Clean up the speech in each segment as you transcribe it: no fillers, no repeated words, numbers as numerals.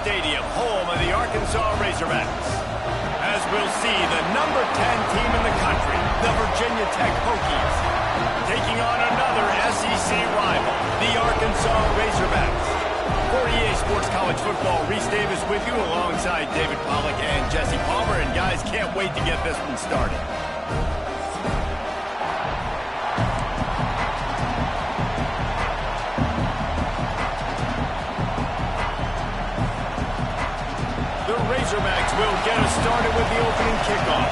Stadium, home of the Arkansas Razorbacks. As we'll see, the number 10 team in the country, the Virginia Tech Hokies, taking on another SEC rival, the Arkansas Razorbacks. For EA Sports College Football, Reese Davis with you alongside David Pollack and Jesse Palmer. And guys, can't wait to get this one started. The Razorbacks will get us started with the opening kickoff.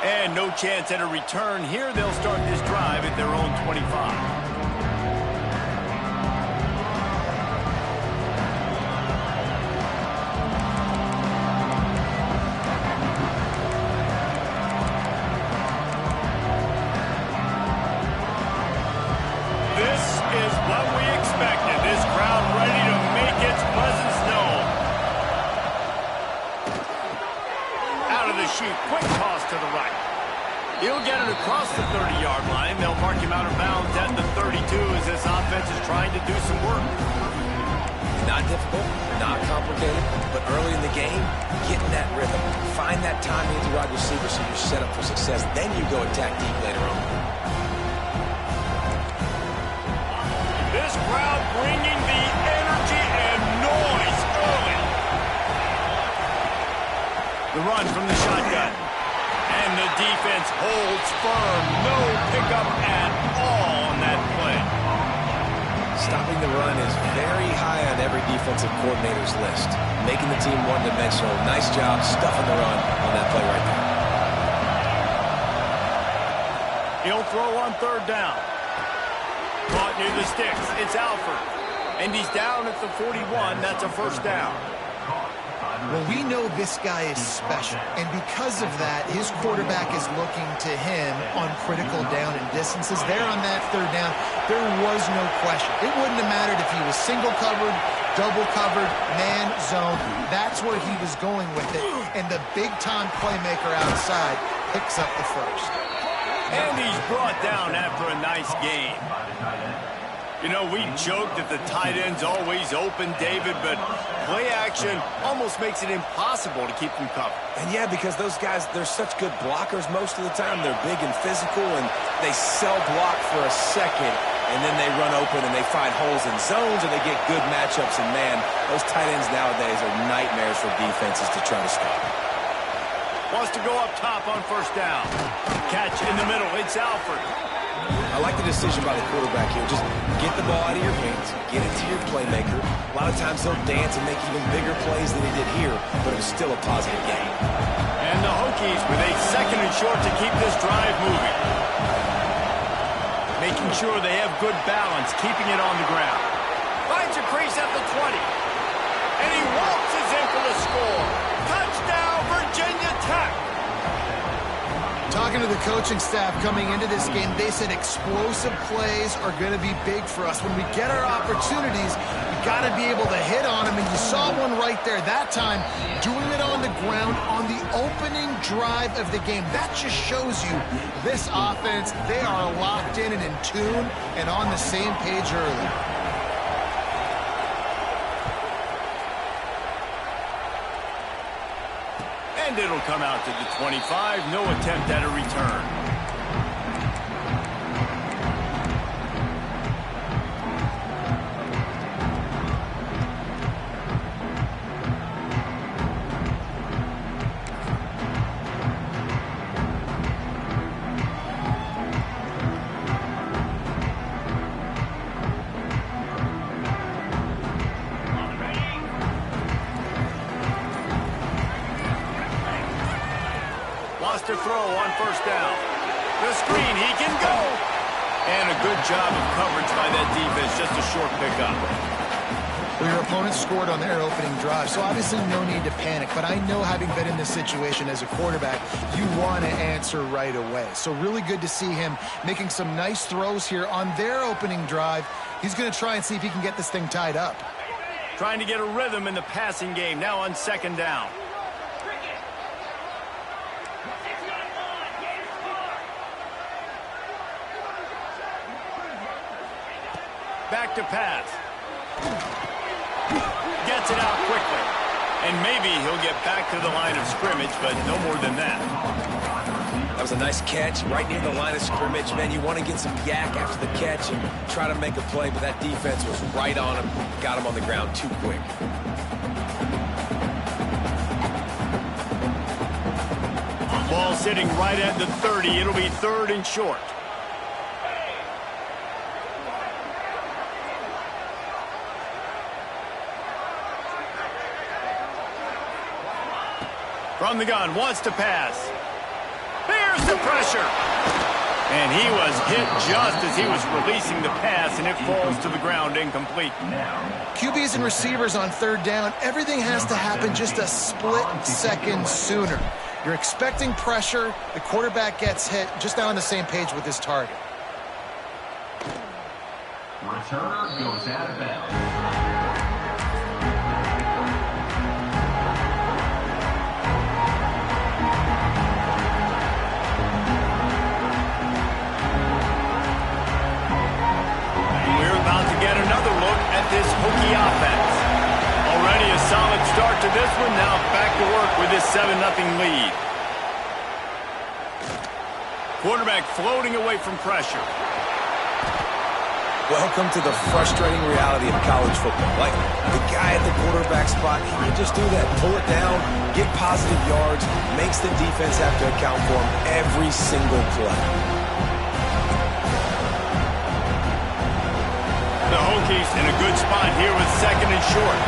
And no chance at a return here. They'll start this drive at their own 25. Quick toss to the right. He'll get it across the 30-yard line. They'll mark him out of bounds at the 32 as this offense is trying to do some work. Not difficult, not complicated, but early in the game, get in that rhythm. Find that timing at the wide receiver so you're set up for success. Then you go attack deep later on. This crowd bringing the energy and noise early. The run from the shotgun. And the defense holds firm. No pickup at all on that play. Stopping the run is very high on every defensive coordinator's list. Making the team one-dimensional. Nice job stuffing the run on that play right there. He'll throw on third down. Caught near the sticks. It's Alford. And he's down at the 41. That's a first down. Well, we know this guy is special, and because of that, his quarterback is looking to him on critical down and distances. There on that third down, there was no question. It wouldn't have mattered if he was single covered, double covered, man, zone. That's where he was going with it, and the big-time playmaker outside picks up the first. And he's brought down after a nice game. You know, we joke that the tight end's always open, David, but play action almost makes it impossible to keep them covered. And yeah, because those guys, they're such good blockers most of the time. They're big and physical, and they sell block for a second, and then they run open and they find holes in zones, and they get good matchups. And man, those tight ends nowadays are nightmares for defenses to try to stop. Wants to go up top on first down. Catch in the middle. It's Alford. I like the decision by the quarterback here. Just get the ball out of your hands, get it to your playmaker. A lot of times they'll dance and make even bigger plays than he did here, but it was still a positive game. And the Hokies with a second and short to keep this drive moving. Making sure they have good balance, keeping it on the ground. Finds a crease at the 20. And he waltzes in for the score. Touchdown, Virginia Tech. Talking to the coaching staff coming into this game, they said explosive plays are going to be big for us. When we get our opportunities, we got to be able to hit on them, and you saw one right there that time, doing it on the ground on the opening drive of the game. That just shows you this offense, they are locked in and in tune and on the same page early. And it'll come out to the 25. No attempt at a return. To throw on first down. The screen, he can go. And a good job of coverage by that defense, just a short pickup. Well, your opponent scored on their opening drive, so obviously no need to panic. But I know, having been in this situation as a quarterback, you want to answer right away. So really good to see him making some nice throws here on their opening drive. He's going to try and see if he can get this thing tied up. Trying to get a rhythm in the passing game, now on second down. Back to pass. Gets it out quickly. And maybe he'll get back to the line of scrimmage, but no more than that. That was a nice catch right near the line of scrimmage. Man, you want to get some yak after the catch and try to make a play, but that defense was right on him. Got him on the ground too quick. Ball sitting right at the 30. It'll be 3rd and short. From the gun, wants to pass. Here's the pressure. And he was hit just as he was releasing the pass, and it falls to the ground incomplete. QBs and receivers on 3rd down, everything has to happen just a split second sooner. You're expecting pressure, the quarterback gets hit, just not on the same page with his target. Returner goes out of bounds. Get another look at this Hokie offense. Already a solid start to this one. Now back to work with this 7-0 lead. Quarterback floating away from pressure. Welcome to the frustrating reality of college football. Like, the guy at the quarterback spot, he can just do that. Pull it down, get positive yards, makes the defense have to account for him every single play. The Hokies in a good spot here with 2nd and short.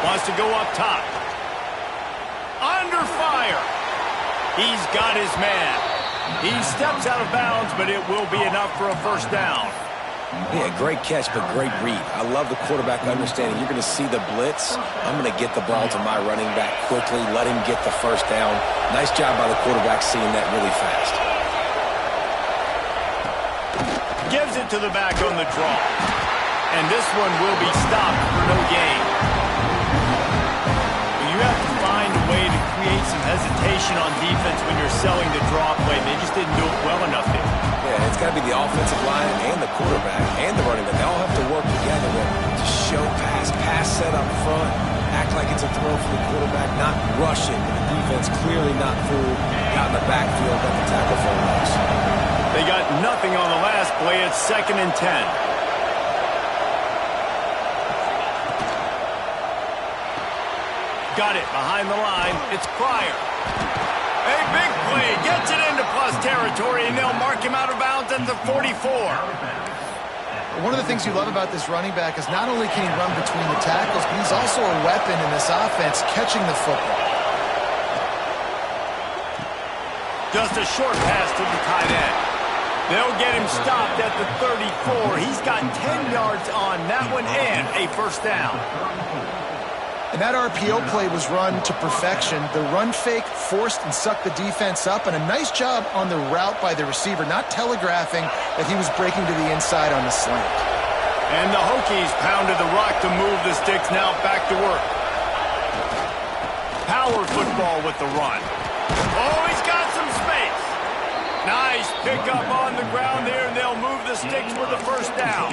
Wants to go up top. Under fire. He's got his man. He steps out of bounds, but it will be enough for a 1st down. Yeah, great catch, but great read. I love the quarterback understanding. You're going to see the blitz. I'm going to get the ball to my running back quickly, let him get the 1st down. Nice job by the quarterback seeing that really fast. Gives it to the back on the draw. And this one will be stopped for no gain. You have to find a way to create some hesitation on defense when you're selling the draw play. They just didn't do it well enough there. Yeah, it's got to be the offensive line and the quarterback and the running back. They all have to work together to show pass set up front, act like it's a throw for the quarterback, not rush it. The defense clearly not fooled. Got in the backfield, got the tackle for a loss. They got nothing on the last play. It's 2nd and 10. Got it behind the line. It's Pryor. A big play. Gets it into plus territory, and they'll mark him out of bounds at the 44. One of the things you love about this running back is not only can he run between the tackles, but he's also a weapon in this offense catching the football. Just a short pass to the tight end. They'll get him stopped at the 34. He's got 10 yards on that one and a 1st down. And that RPO play was run to perfection. The run fake forced and sucked the defense up, and a nice job on the route by the receiver, not telegraphing that he was breaking to the inside on the slant. And the Hokies pounded the rock to move the sticks. Now back to work. Power football with the run. Oh, he's got some space. Nice pickup on the ground there, and they'll move the sticks with the 1st down.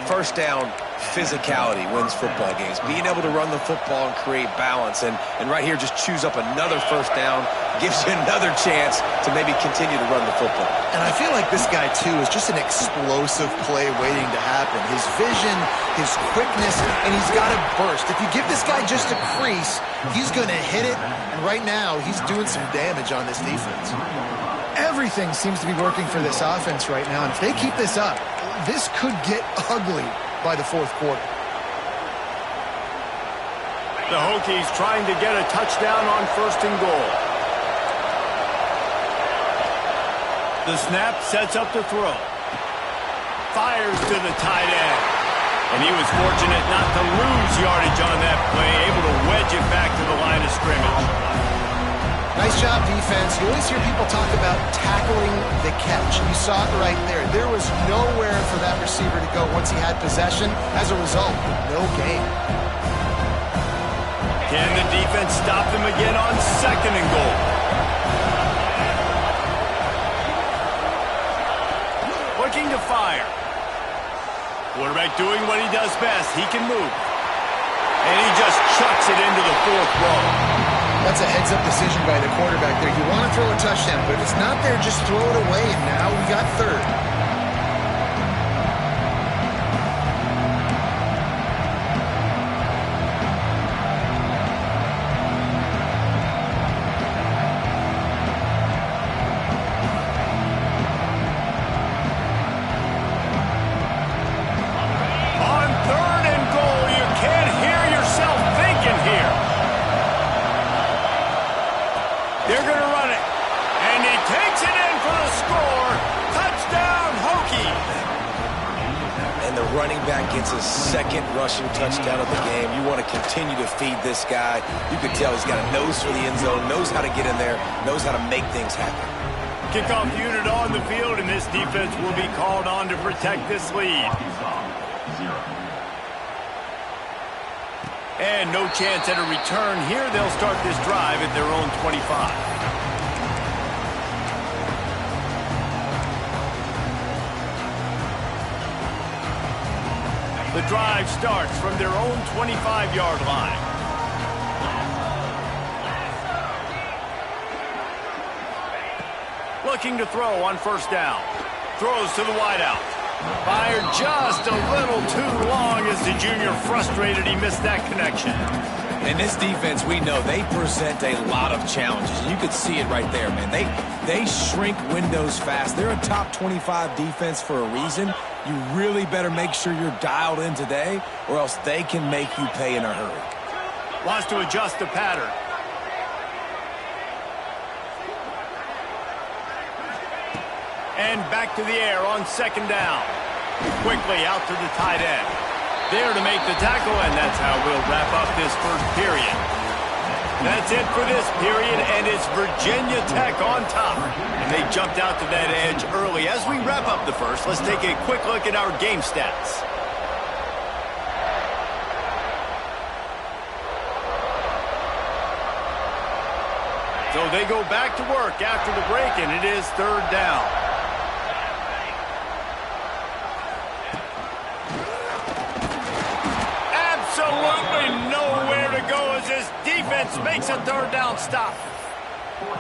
1st down, physicality wins football games. Being able to run the football and create balance, and right here just choose up another 1st down, gives you another chance to maybe continue to run the football. And I feel like this guy, too, is just an explosive play waiting to happen. His vision, his quickness, and he's got a burst. If you give this guy just a crease, he's going to hit it, and right now he's doing some damage on this defense. Everything seems to be working for this offense right now, and if they keep this up, this could get ugly by the 4th quarter. The Hokies trying to get a touchdown on 1st and goal. The snap sets up the throw. Fires to the tight end. And he was fortunate not to lose yardage on that play, able to wedge it back to the line of scrimmage. Nice job, defense. You always hear people talk about tackling the catch. You saw it right there. There was nowhere for that receiver to go once he had possession. As a result, no gain. Can the defense stop them again on 2nd and goal? looking to fire. Quarterback doing what he does best. He can move. And he just chucks it into the 4th row. That's a heads-up decision by the quarterback there. You want to throw a touchdown, but if it's not there, just throw it away, and now we got 3rd. They're going to run it. And he takes it in for the score. Touchdown, Hokies. And the running back gets his 2nd rushing touchdown of the game. You want to continue to feed this guy. You can tell he's got a nose for the end zone, knows how to get in there, knows how to make things happen. Kickoff unit on the field, and this defense will be called on to protect this lead. And no chance at a return here. They'll start this drive at their own 25. The drive starts from their own 25-yard line. Looking to throw on 1st down. Throws to the wideout. Fired just a little too long as the junior frustrated he missed that connection. And this defense, we know, they present a lot of challenges. You could see it right there, man. They shrink windows fast. They're a top 25 defense for a reason. You really better make sure you're dialed in today, or else they can make you pay in a hurry. Wants to adjust the pattern. And back to the air on 2nd down. Quickly out to the tight end. There to make the tackle, and that's how we'll wrap up this 1st period. That's it for this period, and it's Virginia Tech on top. And they jumped out to that edge early. As we wrap up the 1st, let's take a quick look at our game stats. So they go back to work after the break, and it is 3rd down. Absolutely nowhere to go as this defense makes a 3rd down stop.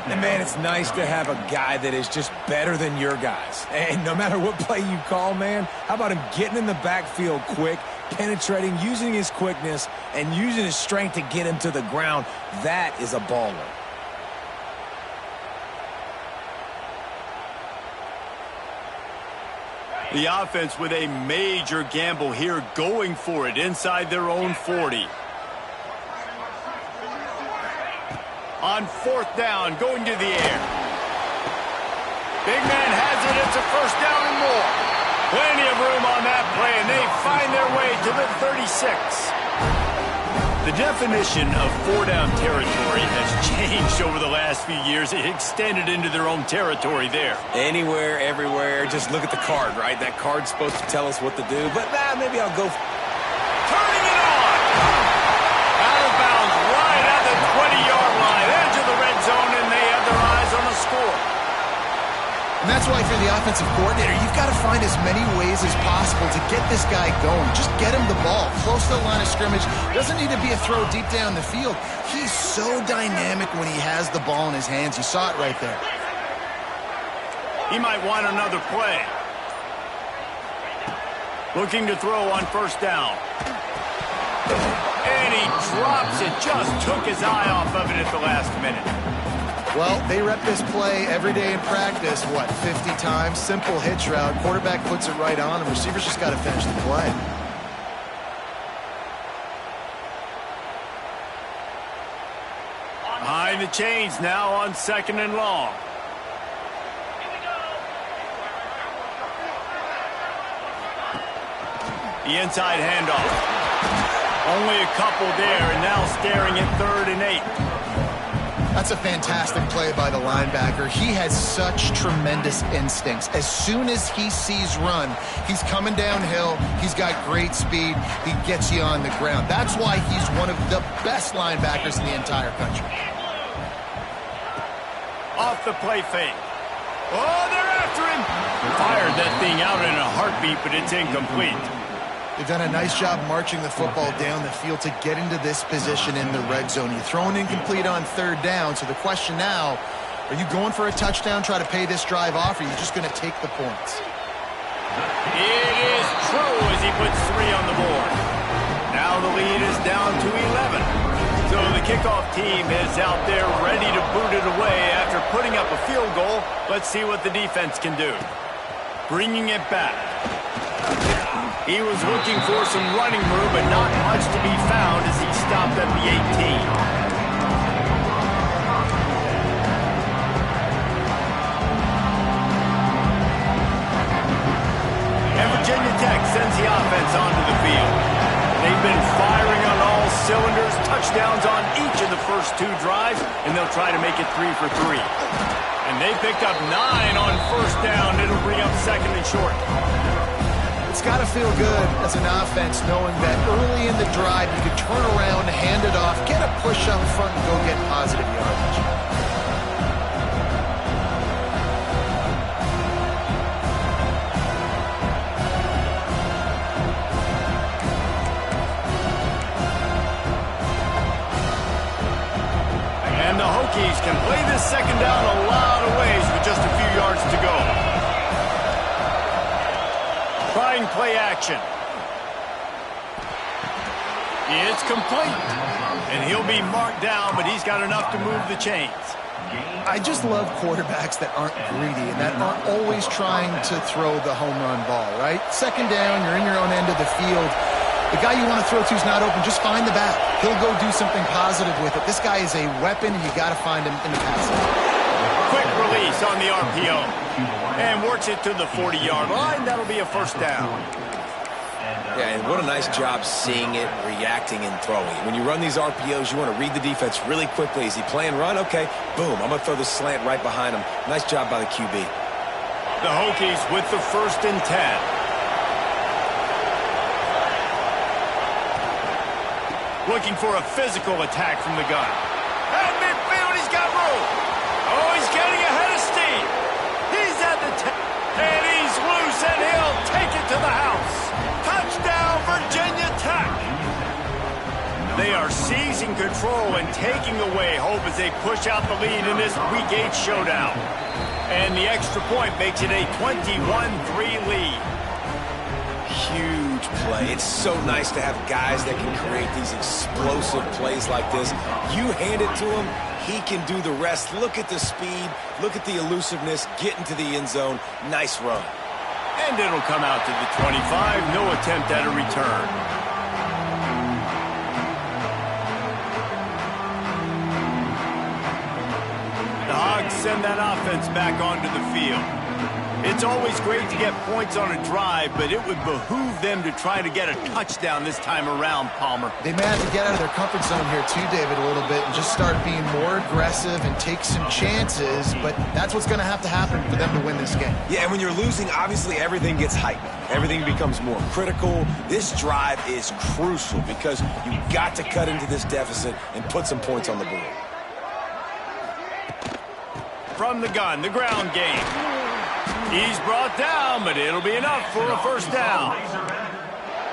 And, man, it's nice to have a guy that is just better than your guys. And no matter what play you call, man, how about him getting in the backfield quick, penetrating, using his quickness, and using his strength to get him to the ground? That is a baller. The offense with a major gamble here, going for it inside their own 40. On 4th down, going to the air. Big man has it. It's a 1st down and more. Plenty of room on that play, and they find their way to the 36. The definition of 4-down territory has changed over the last few years. It extended into their own territory there. Anywhere, everywhere. Just look at the card, right? That card's supposed to tell us what to do. But maybe I'll go. Turning it on. Out of bounds right at the 20-yard line. Edge of the red zone, and they have their eyes on the score. And that's why if you're the offensive coordinator, you've got to find as many ways as possible to get this guy going. Just get him the ball close to the line of scrimmage. Doesn't need to be a throw deep down the field. He's so dynamic when he has the ball in his hands. You saw it right there. He might want another play. Looking to throw on 1st down. And he drops it. Just took his eye off of it at the last minute. Well, they rep this play every day in practice, 50 times? Simple hitch route. Quarterback puts it right on, and receivers just got to finish the play. Behind the chains now on 2nd and long. The inside handoff. Only a couple there, and now staring at 3rd and 8. That's a fantastic play by the linebacker. He has such tremendous instincts. As soon as he sees run, he's coming downhill. He's got great speed. He gets you on the ground. That's why he's one of the best linebackers in the entire country. Off the play fake. Oh, they're after him. Fired that thing out in a heartbeat, but it's incomplete. They've done a nice job marching the football down the field to get into this position in the red zone. You're throwing incomplete on third down, so the question now, are you going for a touchdown, try to pay this drive off, or are you just going to take the points? It is true as he puts 3 on the board. Now the lead is down to 11. So the kickoff team is out there ready to boot it away after putting up a field goal. Let's see what the defense can do. Bringing it back. He was looking for some running room, but not much to be found as he stopped at the 18. And Virginia Tech sends the offense onto the field. They've been firing on all cylinders, touchdowns on each of the first 2 drives, and they'll try to make it 3 for 3. And they picked up 9 on first down. It'll bring up 2nd and short. It's got to feel good as an offense knowing that early in the drive you can turn around, hand it off, get a push up front, and go get positive yardage. And the Hokies can play this 2nd down a lot of ways with just a few yards to go. Trying play action. It's complete. And he'll be marked down, but he's got enough to move the chains. I just love quarterbacks that aren't greedy and that aren't always trying to throw the home run ball, right? 2nd down, you're in your own end of the field. The guy you want to throw to is not open. Just find the back. He'll go do something positive with it. This guy is a weapon, and you got to find him in the passing. Quick release on the RPO. And works it to the 40-yard line. That'll be a 1st down. Yeah, and what a nice job seeing it, reacting, and throwing. When you run these RPOs, you want to read the defense really quickly. Is he playing run? Okay, boom. I'm going to throw the slant right behind him. Nice job by the QB. The Hokies with the 1st and 10. Looking for a physical attack from the gun. At midfield, he's got room. Oh, he's getting ahead of steam. He's at the 10, and he's loose, and he'll take it to the house. Touchdown, Virginia Tech. They are seizing control and taking away hope as they push out the lead in this Week 8 showdown. And the extra point makes it a 21-3 lead. Huge play. It's so nice to have guys that can create these explosive plays like this. You hand it to him, he can do the rest. Look at the speed, look at the elusiveness, get into the end zone. Nice run. And it'll come out to the 25. No attempt at a return. The Hogs send that offense back onto the field. It's always great to get points on a drive, but it would behoove them to try to get a touchdown this time around, Palmer. They may have to get out of their comfort zone here too, David, a little bit and just start being more aggressive and take some chances, but that's what's going to have to happen for them to win this game. Yeah, and when you're losing, obviously everything gets heightened. Everything becomes more critical. This drive is crucial because you've got to cut into this deficit and put some points on the board. From the gun, the ground game. He's brought down, but it'll be enough for a 1st down.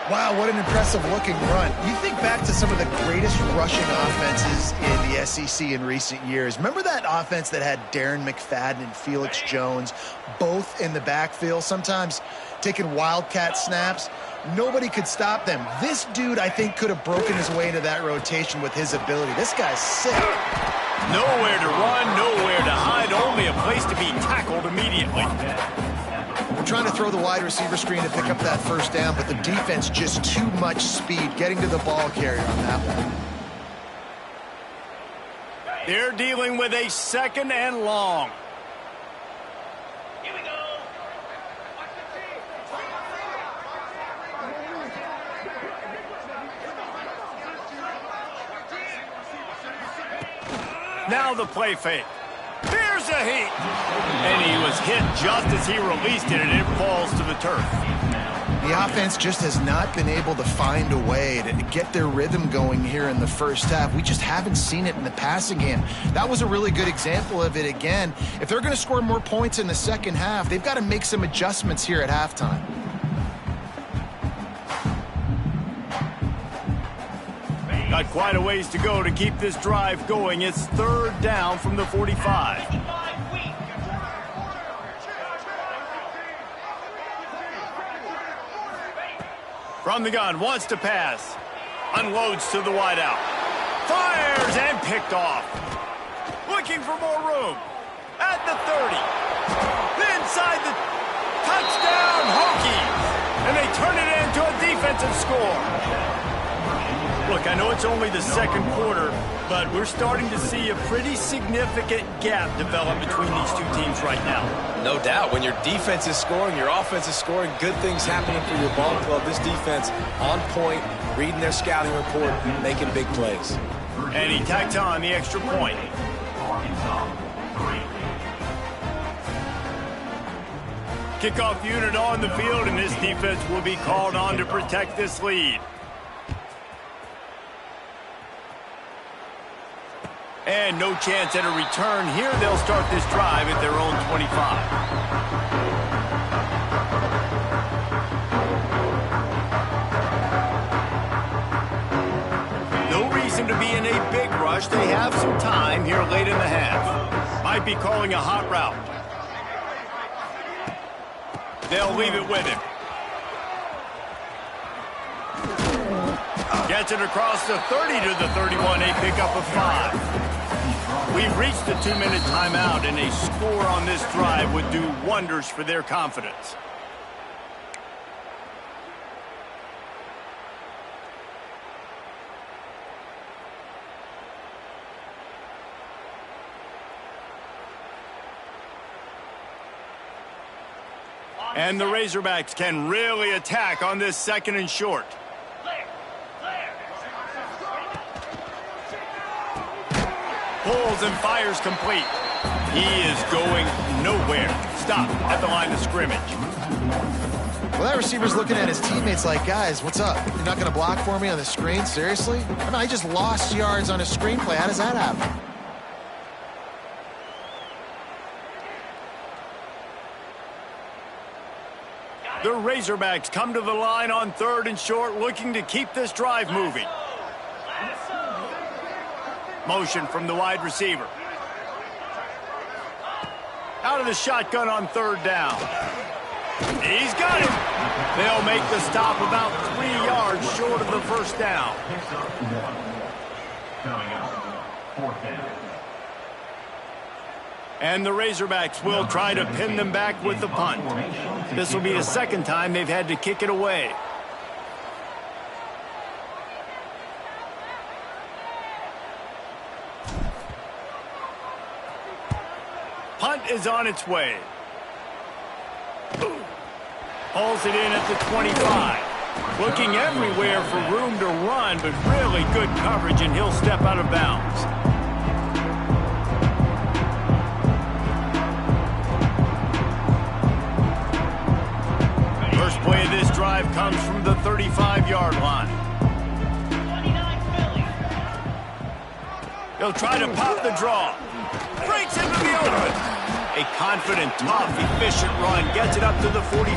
Wow, what an impressive-looking run. You think back to some of the greatest rushing offenses in the SEC in recent years. Remember that offense that had Darren McFadden and Felix Jones both in the backfield, sometimes taking wildcat snaps? Nobody could stop them. This dude, I think, could have broken his way into that rotation with his ability. This guy's sick. Nowhere to run, nowhere to hide, only a place to be tackled immediately. We're trying to throw the wide receiver screen to pick up that 1st down, but the defense just too much speed getting to the ball carrier on that one. They're dealing with a 2nd and long. Here we go. Now the play fake. Here's a heat. And he was hit just as he released it, and it falls to the turf. The offense just has not been able to find a way to get their rhythm going here in the first half. We just haven't seen it in the passing game. That was a really good example of it again. If they're going to score more points in the second half, they've got to make some adjustments here at halftime. Got quite a ways to go to keep this drive going. It's third down from the 45. From the gun, wants to pass. Unloads to the wideout. Fires and picked off. Looking for more room. At the 30. Inside the touchdown, Hokies. And they turn it into a defensive score. Look, I know it's only the second quarter, but we're starting to see a pretty significant gap develop between these two teams right now. No doubt. When your defense is scoring, your offense is scoring, good things happening for your ball club. This defense on point, reading their scouting report, making big plays. And he tacked on the extra point. Kickoff unit on the field, and this defense will be called on to protect this lead. And no chance at a return here. They'll start this drive at their own 25. No reason to be in a big rush. They have some time here late in the half. Might be calling a hot route. They'll leave it with him. Gets it across the 30 to the 31, a pickup of 5. We've reached the 2-minute timeout, and a score on this drive would do wonders for their confidence. And the Razorbacks can really attack on this second and short. Pulls and fires complete. He is going nowhere. Stop at the line of scrimmage. Well, that receiver's looking at his teammates like, guys, what's up? You're not going to block for me on the screen? Seriously? I mean, I just lost yards on a screenplay. How does that happen? The Razorbacks come to the line on third and short, looking to keep this drive moving. Motion from the wide receiver. Out of the shotgun on third down. He's got it. They'll make the stop about 3 yards short of the first down. And the Razorbacks will try to pin them back with the punt. This will be the second time they've had to kick it away. Punt is on its way. Hauls it in at the 25. Looking everywhere for room to run, but really good coverage, and he'll step out of bounds. First play of this drive comes from the 35-yard line. He'll try to pop the draw. Breaks into the open. A confident, tough, efficient run. Gets it up to the 44.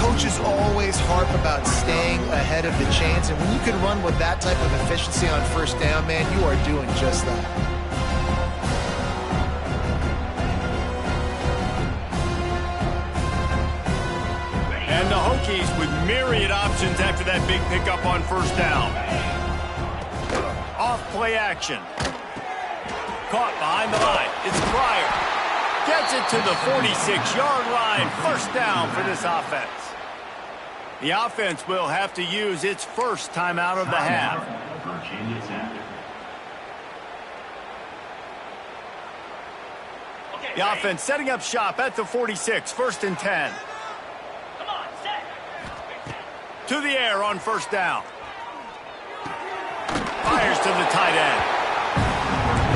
Coaches always harp about staying ahead of the chains, and when you can run with that type of efficiency on first down, man, you are doing just that. And the Hokies with myriad options after that big pickup on first down. Off play action. Caught behind the line. It's Pryor. Gets it to the 46-yard line. First down for this offense. The offense will have to use its first timeout of the half. The offense setting up shop at the 46. First and 10. To the air on first down. Fires to the tight end.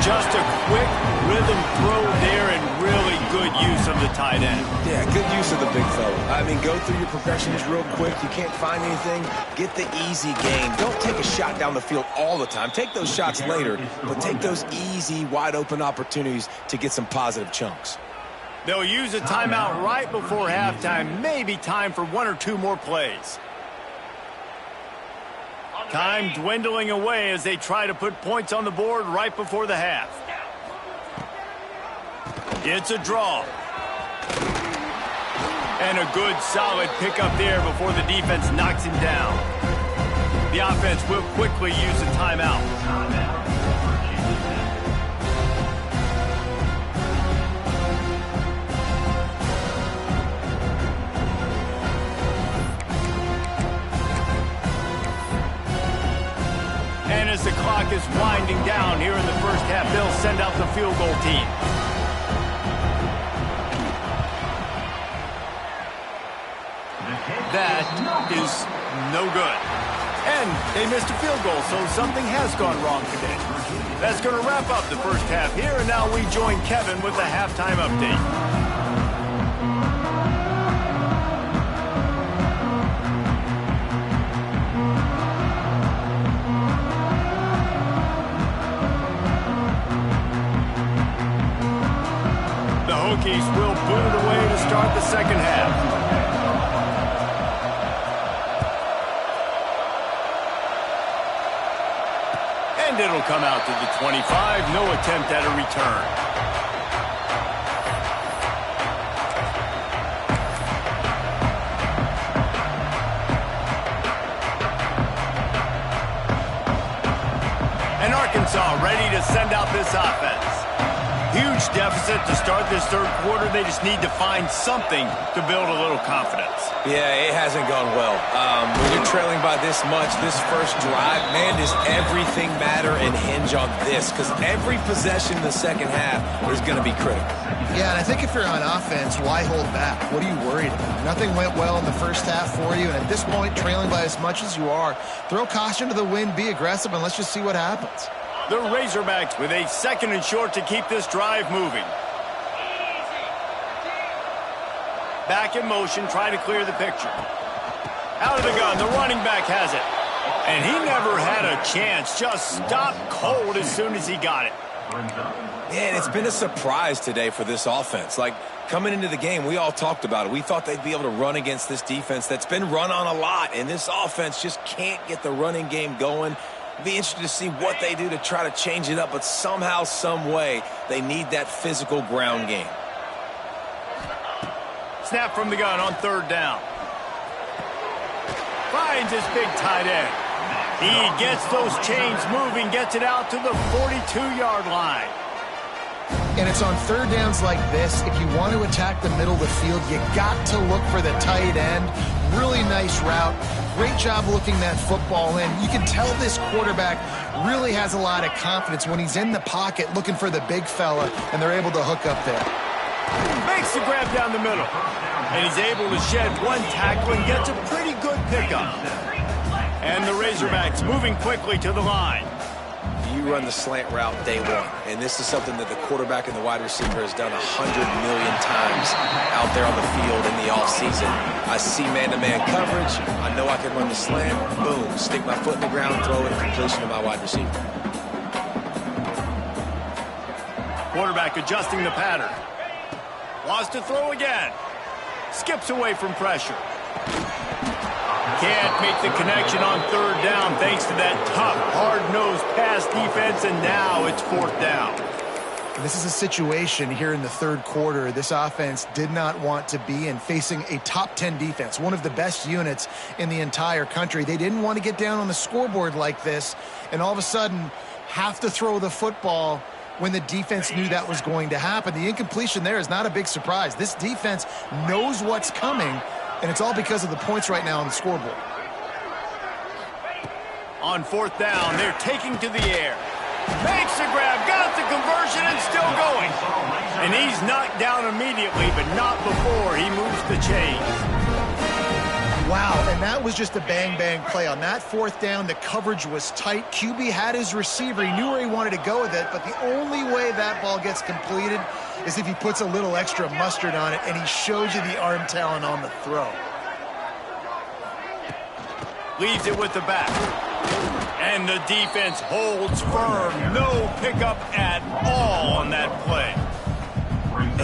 Just a quick rhythm throw there and really good use of the tight end. Yeah, good use of the big fella. I mean, go through your progressions real quick. You can't find anything, get the easy gain. Don't take a shot down the field all the time. Take those shots later, but take those easy, wide-open opportunities to get some positive chunks. They'll use a timeout right before halftime. Maybe time for 1 or 2 more plays. Time dwindling away as they try to put points on the board right before the half. It's a draw. And a good, solid pickup there before the defense knocks him down. The offense will quickly use a timeout. And as the clock is winding down here in the first half, they'll send out the field goal team. That is no good. And they missed a field goal, so something has gone wrong today. That's going to wrap up the first half here, and now we join Kevin with the halftime update. Hokies will boot it away to start the second half. And it'll come out to the 25. No attempt at a return. And Arkansas ready to send out this offense. Huge deficit to start this third quarter. They just need to find something to build a little confidence. Yeah, it hasn't gone well. When you're trailing by this much, this first drive, man, does everything matter and hinge on this? Because every possession in the second half is going to be critical. Yeah, and I think if you're on offense, why hold back? What are you worried about? Nothing went well in the first half for you, and at this point, trailing by as much as you are, throw caution to the wind, be aggressive, and let's just see what happens. The Razorbacks with a second and short to keep this drive moving. Back in motion, trying to clear the picture. Out of the gun, the running back has it. And he never had a chance, just stopped cold as soon as he got it. Man, it's been a surprise today for this offense. Like, coming into the game, we all talked about it. We thought they'd be able to run against this defense that's been run on a lot, and this offense just can't get the running game going. Be interested to see what they do to try to change it up, but somehow, some way, they need that physical ground game. Snap from the gun on third down. Finds his big tight end. He gets those chains moving, gets it out to the 42-yard line. And it's on third downs like this. If you want to attack the middle of the field, you got to look for the tight end. Really nice route. Great job looking that football in. You can tell this quarterback really has a lot of confidence when he's in the pocket looking for the big fella, and they're able to hook up there. Makes the grab down the middle. And he's able to shed one tackle and gets a pretty good pickup. And the Razorbacks moving quickly to the line. You run the slant route day one, and this is something that the quarterback and the wide receiver has done 100 million times out there on the field in the offseason. I see man-to-man coverage. I know I can run the slant. Boom, stick my foot in the ground, throw it, completion to my wide receiver. Quarterback adjusting the pattern. Wants to throw again. Skips away from pressure. Can't make the connection on third down thanks to that tough, hard-nosed pass defense, and now it's fourth down. This is a situation here in the third quarter this offense did not want to be in, facing a top 10 defense, one of the best units in the entire country. They didn't want to get down on the scoreboard like this, and all of a sudden have to throw the football when the defense knew that was going to happen. The incompletion there is not a big surprise. This defense knows what's coming, and it's all because of the points right now on the scoreboard. On fourth down, they're taking to the air. Makes the grab, got the conversion, and still going. And he's knocked down immediately, but not before he moves the chains. Wow, and that was just a bang-bang play. On that fourth down, the coverage was tight. QB had his receiver. He knew where he wanted to go with it, but the only way that ball gets completed is if he puts a little extra mustard on it, and he shows you the arm talent on the throw. Leaves it with the back. And the defense holds firm. No pickup at all on that play.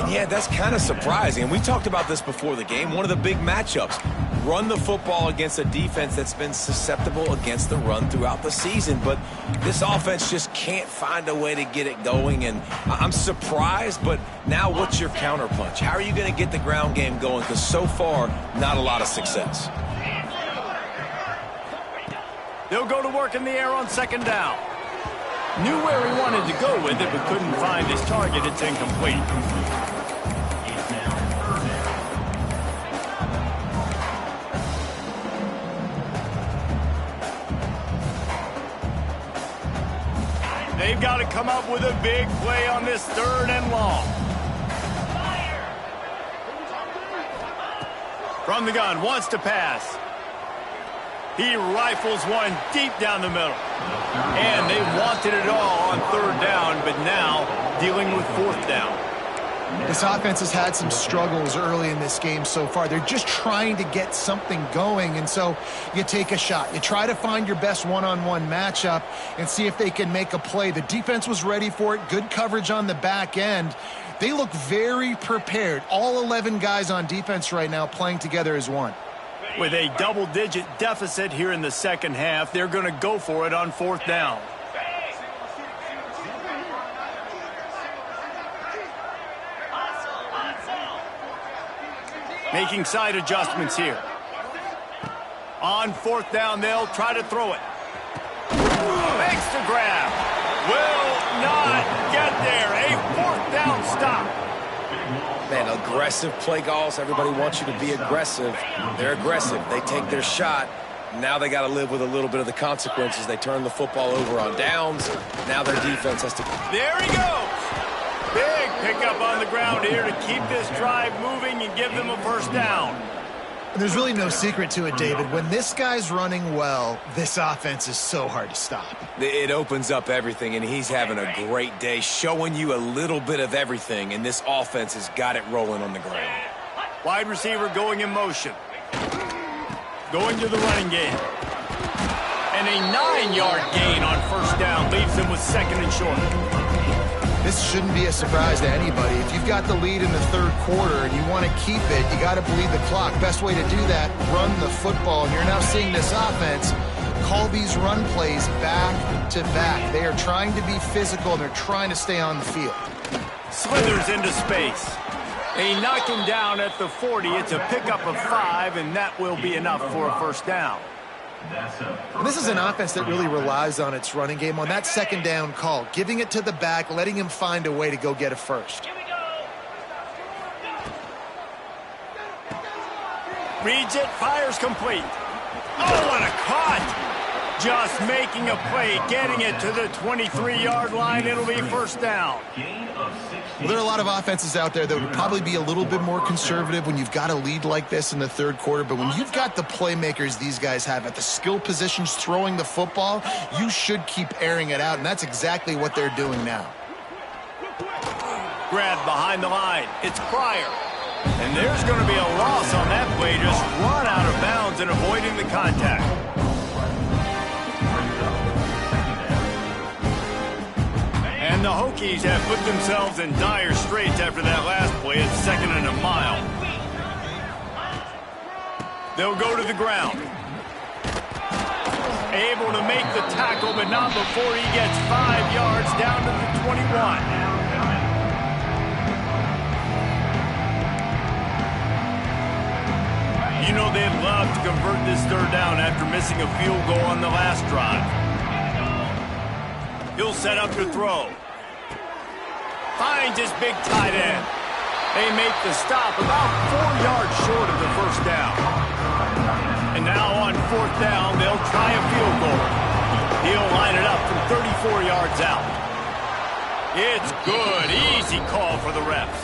And yeah, that's kind of surprising. And we talked about this before the game. One of the big matchups. Run the football against a defense that's been susceptible against the run throughout the season. But this offense just can't find a way to get it going. And I'm surprised, but now what's your counterpunch? How are you going to get the ground game going? Because so far, not a lot of success. They'll go to work in the air on second down. Knew where he wanted to go with it, but couldn't find his target. It's incomplete. They've got to come up with a big play on this third and long. From the gun, wants to pass. He rifles one deep down the middle. And they wanted it all on third down, but now dealing with fourth down. This offense has had some struggles early in this game so far. They're just trying to get something going, and so you take a shot. You try to find your best one-on-one matchup and see if they can make a play. The defense was ready for it. Good coverage on the back end. They look very prepared. All 11 guys on defense right now playing together as one. With a double-digit deficit here in the second half, they're going to go for it on fourth down. Making side adjustments here. On fourth down, they'll try to throw it. Makes the grab. Will not get there. A fourth down stop. Man, aggressive play calls. Everybody wants you to be aggressive. They're aggressive. They take their shot. Now they got to live with a little bit of the consequences. They turn the football over on downs. Now their defense has to... There he goes. Big pickup on the ground here to keep this drive moving and give them a first down. There's really no secret to it, David. When this guy's running well, this offense is so hard to stop. It opens up everything, and he's having a great day, showing you a little bit of everything, and this offense has got it rolling on the ground. Wide receiver going in motion. Going to the running game. And a 9-yard gain on first down leaves them with second and short. This shouldn't be a surprise to anybody. If you've got the lead in the third quarter and you want to keep it, you got to bleed the clock. Best way to do that, run the football. And you're now seeing this offense call these run plays back to back. They are trying to be physical, and they're trying to stay on the field. Slithers into space. A knocking down at the 40. It's a pickup of 5, and that will be enough for a first down. And this is an offense that really relies on its running game. On that second down call, giving it to the back, letting him find a way to go get a first. Reads it, fires complete. Oh, what a cut! Just making a play, getting it to the 23-yard line. It'll be first down. Well, there are a lot of offenses out there that would probably be a little bit more conservative when you've got a lead like this in the third quarter. But when you've got the playmakers these guys have at the skill positions throwing the football, you should keep airing it out, and that's exactly what they're doing now. Grabbed behind the line. It's Pryor. And there's going to be a loss on that play. Just run out of bounds and avoiding the contact. And the Hokies have put themselves in dire straits after that last play. It's second and a mile. They'll go to the ground. Able to make the tackle, but not before he gets 5 yards down to the 21. You know they'd love to convert this third down after missing a field goal on the last drive. He'll set up to throw. Finds his big tight end. They make the stop about 4 yards short of the first down. And now on fourth down, they'll try a field goal. He'll line it up from 34 yards out. It's good. Easy call for the refs.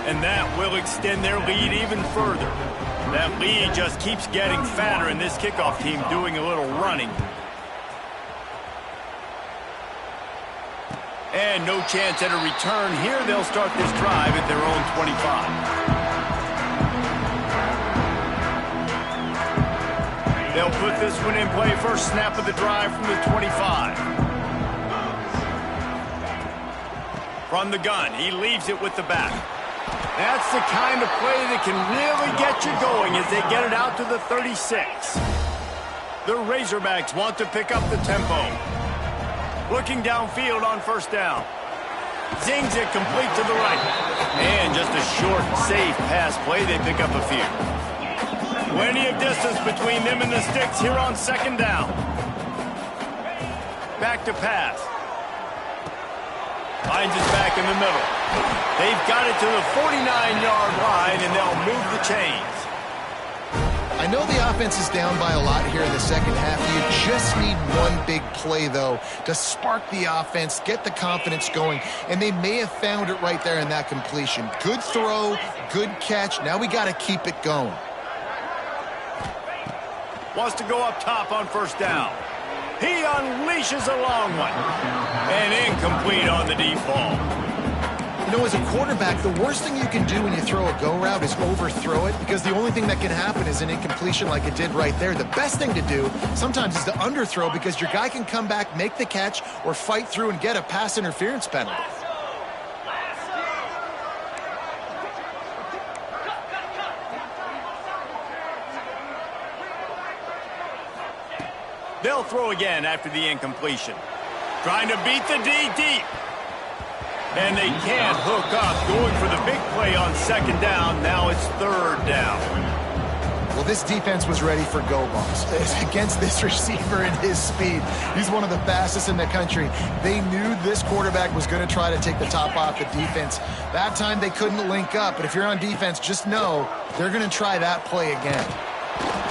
And that will extend their lead even further. That lead just keeps getting fatter, and this kickoff team doing a little running. And no chance at a return here. They'll start this drive at their own 25. They'll put this one in play. First snap of the drive from the 25. From the gun, he leaves it with the back. That's the kind of play that can really get you going as they get it out to the 36. The Razorbacks want to pick up the tempo. Looking downfield on first down. Zings it complete to the right. And just a short, safe pass play. They pick up a few. Plenty of distance between them and the sticks here on second down. Back to pass. Finds his back in the middle. They've got it to the 49-yard line, and they'll move the chains. I know the offense is down by a lot here in the second half. You just need one big play, though, to spark the offense, get the confidence going, and they may have found it right there in that completion. Good throw, good catch. Now we got to keep it going. Wants to go up top on first down. He unleashes a long one. And incomplete on the deep ball. You know, as a quarterback, the worst thing you can do when you throw a go route is overthrow it, because the only thing that can happen is an incompletion like it did right there. The best thing to do sometimes is to underthrow, because your guy can come back, make the catch, or fight through and get a pass interference penalty. They'll throw again after the incompletion. Trying to beat the D deep. And they can't hook up. Going for the big play on second down. Now it's third down. Well, this defense was ready for go balls. Against this receiver and his speed, he's one of the fastest in the country. They knew this quarterback was going to try to take the top off the defense. That time they couldn't link up. But if you're on defense, just know they're going to try that play again.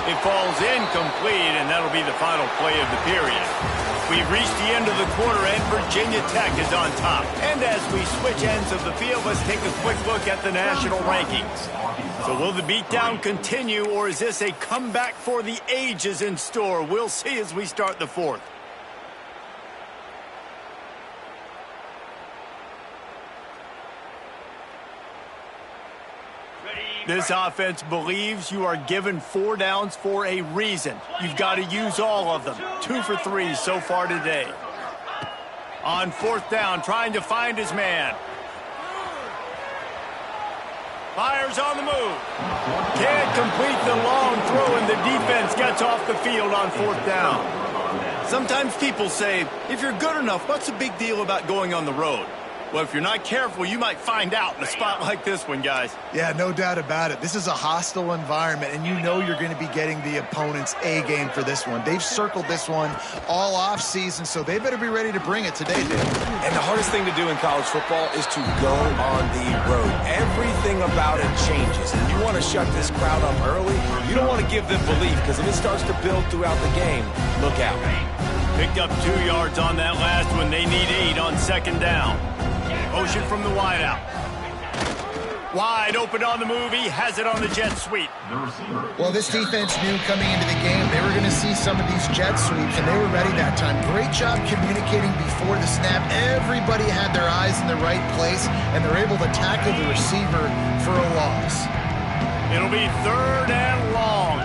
It falls incomplete, and that'll be the final play of the period. We've reached the end of the quarter, and Virginia Tech is on top. And as we switch ends of the field, let's take a quick look at the national rankings. So will the beatdown continue, or is this a comeback for the ages in store? We'll see as we start the fourth. This offense believes you are given 4 downs for a reason. You've got to use all of them. 2 for 3 so far today. On fourth down, trying to find his man. Fires on the move. Can't complete the long throw, and the defense gets off the field on fourth down. Sometimes people say, if you're good enough, what's the big deal about going on the road? Well, if you're not careful, you might find out in a spot like this one, guys. Yeah, no doubt about it. This is a hostile environment, and you know you're going to be getting the opponent's A game for this one. They've circled this one all off season, so they better be ready to bring it today, dude. And the hardest thing to do in college football is to go on the road. Everything about it changes. And you want to shut this crowd up early. You don't want to give them belief, because if it starts to build throughout the game, look out. Picked up 2 yards on that last one. They need 8 on second down. Motion from the wideout. Wide open on the move. He has it on the jet sweep. Well, this defense knew coming into the game they were going to see some of these jet sweeps, and they were ready that time. Great job communicating before the snap. Everybody had their eyes in the right place, and they're able to tackle the receiver for a loss. It'll be third and long.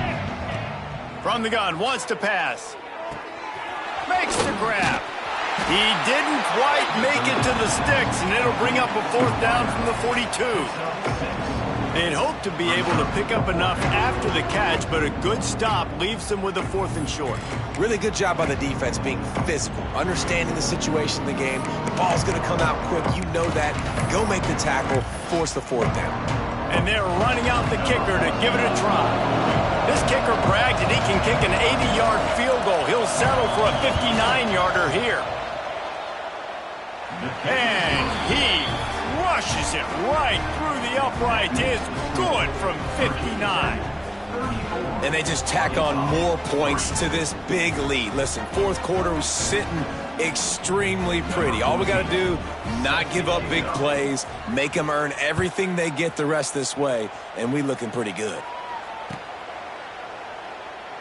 From the gun, wants to pass. Makes the grab. He didn't quite make it to the sticks, and it'll bring up a fourth down from the 42. They'd hoped to be able to pick up enough after the catch, but a good stop leaves them with a 4th and short. Really good job by the defense being physical, understanding the situation in the game. The ball's going to come out quick. You know that. Go make the tackle, force the 4th down. And they're running out the kicker to give it a try. This kicker bragged that he can kick an 80-yard field goal. He'll settle for a 59-yarder here. And he rushes it right through the uprights. It's good from 59. And they just tack on more points to this big lead. Listen, fourth quarter was sitting extremely pretty. All we got to do, not give up big plays, make them earn everything they get the rest this way, and we looking pretty good.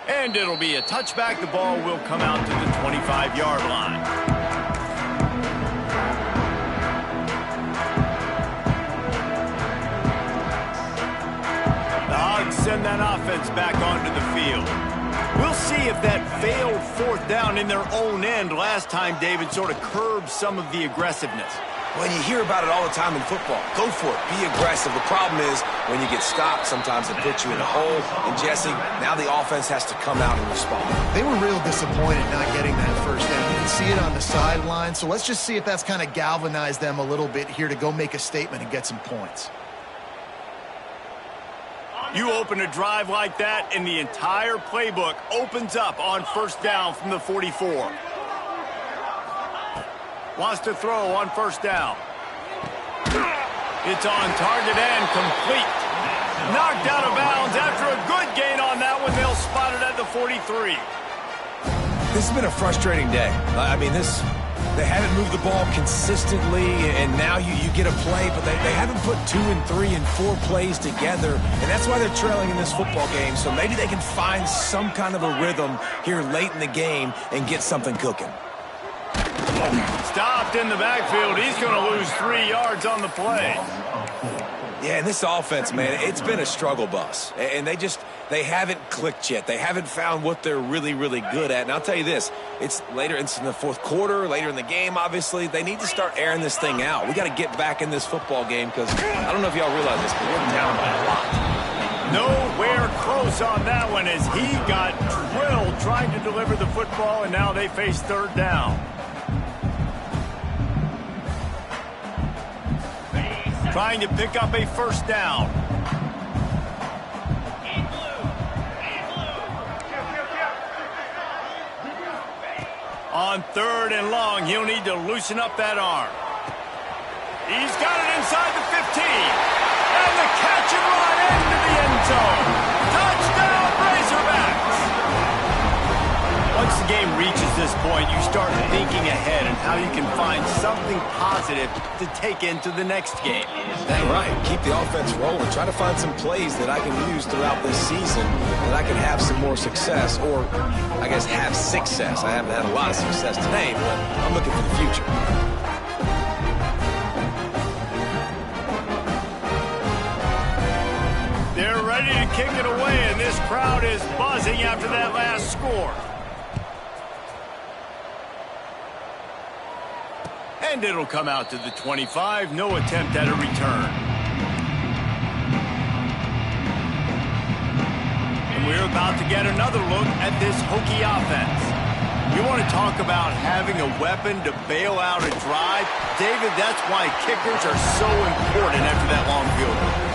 And it'll be a touchback. The ball will come out to the 25-yard line. The Hogs send that offense back onto the field. We'll see if that failed fourth down in their own end last time, David, sort of curbed some of the aggressiveness. Well, you hear about it all the time in football. Go for it. Be aggressive. The problem is when you get stopped, sometimes it puts you in a hole. And, Jesse, now the offense has to come out and respond. They were real disappointed not getting that first down. You can see it on the sideline. So let's just see if that's kind of galvanized them a little bit here to go make a statement and get some points. You open a drive like that, and the entire playbook opens up on first down from the 44. Wants to throw on first down. It's on target and complete. Knocked out of bounds after a good gain on that one. They'll spot it at the 43. This has been a frustrating day. I mean, they haven't moved the ball consistently, and now you get a play, but they haven't put 2 and 3 and 4 plays together, and that's why they're trailing in this football game. So maybe they can find some kind of a rhythm here late in the game and get something cooking. Stopped in the backfield. He's going to lose 3 yards on the play. Yeah, and this offense, man, it's been a struggle bus. And they haven't clicked yet. They haven't found what they're really, really good at. And I'll tell you this, it's in the fourth quarter, later in the game, obviously. They need to start airing this thing out. We got to get back in this football game because I don't know if y'all realize this, but we're down by a lot. Nowhere close on that one as he got drilled trying to deliver the football, and now they face third down. Trying to pick up a first down. On third and long, he'll need to loosen up that arm. He's got it inside the 15. And the catch and run into the end zone. Touchdown, Razorbacks! Once the game reaches this point, you start thinking ahead and how you can find something positive to take into the next game. Dang right. Keep the offense rolling. Try to find some plays that I can use throughout this season that I can have some more success, or I guess have success. I haven't had a lot of success today, but I'm looking for the future. They're ready to kick it away, and this crowd is buzzing after that last score. And it'll come out to the 25. No attempt at a return. And we're about to get another look at this Hokie offense. You want to talk about having a weapon to bail out a drive? David, that's why kickers are so important after that long field goal.